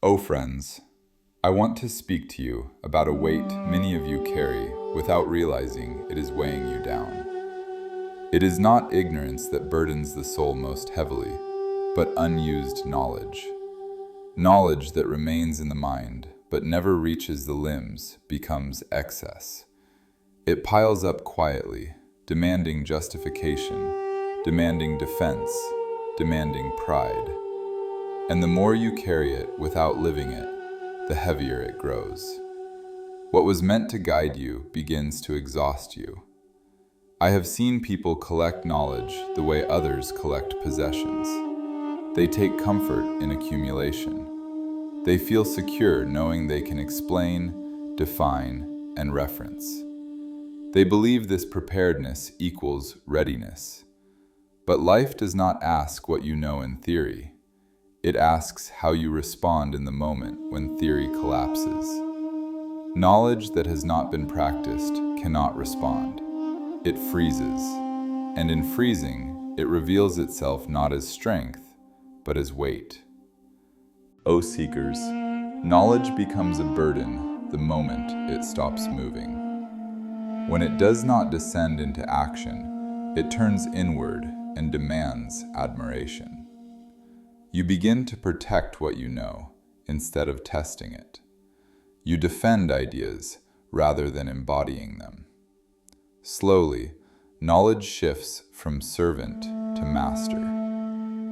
Oh friends, I want to speak to you about a weight many of you carry without realizing it is weighing you down. It is not ignorance that burdens the soul most heavily, but unused knowledge. Knowledge that remains in the mind but never reaches the limbs becomes excess. It piles up quietly, demanding justification, demanding defense, demanding pride. And the more you carry it without living it, the heavier it grows. What was meant to guide you begins to exhaust you. I have seen people collect knowledge the way others collect possessions. They take comfort in accumulation. They feel secure knowing they can explain, define, and reference. They believe this preparedness equals readiness. But life does not ask what you know in theory. It asks how you respond in the moment when theory collapses. Knowledge that has not been practiced cannot respond. It freezes, and in freezing, it reveals itself not as strength, but as weight. O seekers, knowledge becomes a burden the moment it stops moving. When it does not descend into action, it turns inward and demands admiration. You begin to protect what you know instead of testing it. You defend ideas rather than embodying them. Slowly, knowledge shifts from servant to master.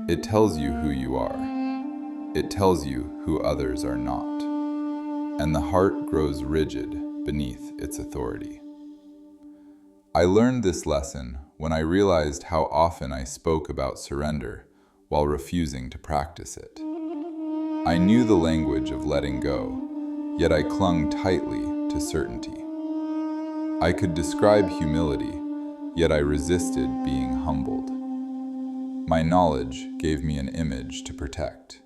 It tells you who you are. It tells you who others are not. And the heart grows rigid beneath its authority. I learned this lesson when I realized how often I spoke about surrender while refusing to practice it. I knew the language of letting go, yet I clung tightly to certainty. I could describe humility, yet I resisted being humbled. My knowledge gave me an image to protect,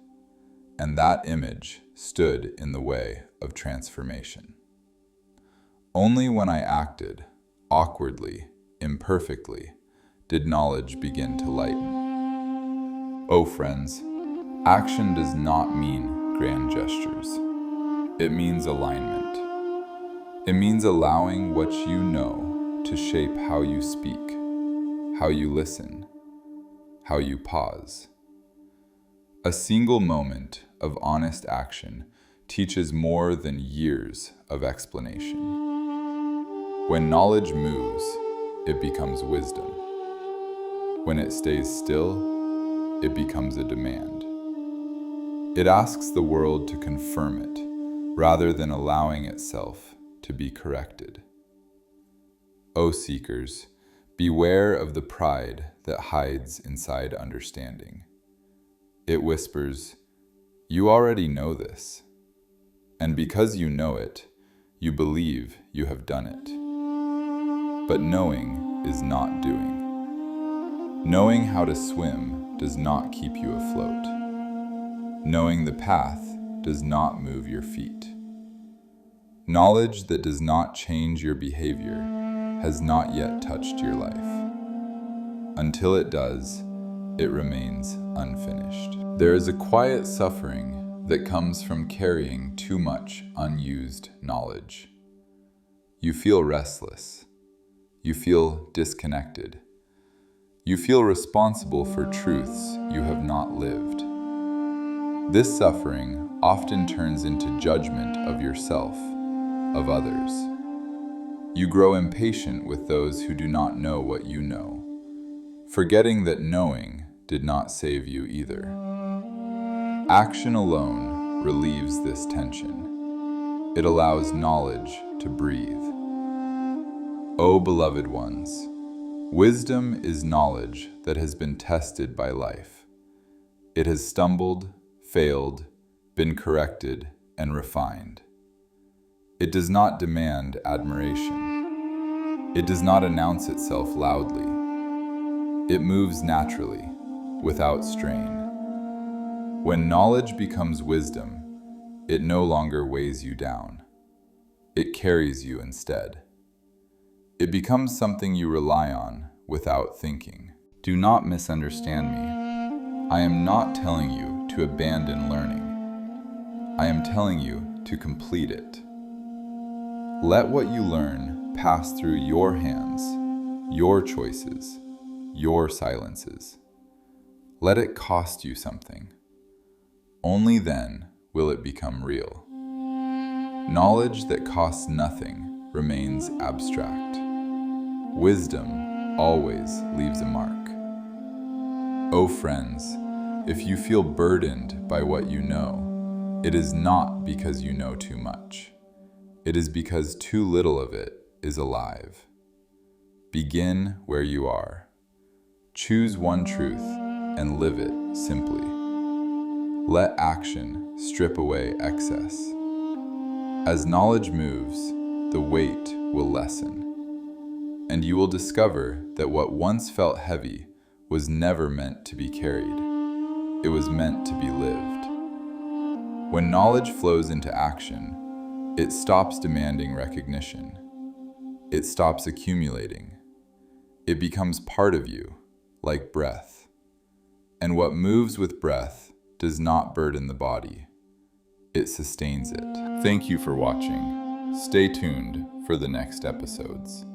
and that image stood in the way of transformation. Only when I acted, awkwardly, imperfectly, did knowledge begin to lighten. Oh friends, action does not mean grand gestures. It means alignment. It means allowing what you know to shape how you speak, how you listen, how you pause. A single moment of honest action teaches more than years of explanation. When knowledge moves, it becomes wisdom. When it stays still, it becomes a demand. It asks the world to confirm it, rather than allowing itself to be corrected. O seekers, beware of the pride that hides inside understanding. It whispers, "You already know this." And because you know it, you believe you have done it. But knowing is not doing. Knowing how to swim does not keep you afloat. Knowing the path does not move your feet. Knowledge that does not change your behavior has not yet touched your life. Until it does, it remains unfinished. There is a quiet suffering that comes from carrying too much unused knowledge. You feel restless. You feel disconnected. You feel responsible for truths you have not lived. This suffering often turns into judgment of yourself, of others. You grow impatient with those who do not know what you know, forgetting that knowing did not save you either. Action alone relieves this tension. It allows knowledge to breathe. O beloved ones, wisdom is knowledge that has been tested by life. It has stumbled, failed, been corrected, and refined. It does not demand admiration. It does not announce itself loudly. It moves naturally, without strain. When knowledge becomes wisdom, it no longer weighs you down. It carries you instead. It becomes something you rely on without thinking. Do not misunderstand me. I am not telling you to abandon learning. I am telling you to complete it. Let what you learn pass through your hands, your choices, your silences. Let it cost you something. Only then will it become real. Knowledge that costs nothing remains abstract. Wisdom always leaves a mark. Oh friends, if you feel burdened by what you know, it is not because you know too much. It is because too little of it is alive. Begin where you are. Choose one truth and live it simply. Let action strip away excess. As knowledge moves, the weight will lessen, and you will discover that what once felt heavy was never meant to be carried. It was meant to be lived. When knowledge flows into action, it stops demanding recognition. It stops accumulating. It becomes part of you, like breath. And what moves with breath does not burden the body. It sustains it. Thank you for watching. Stay tuned for the next episodes.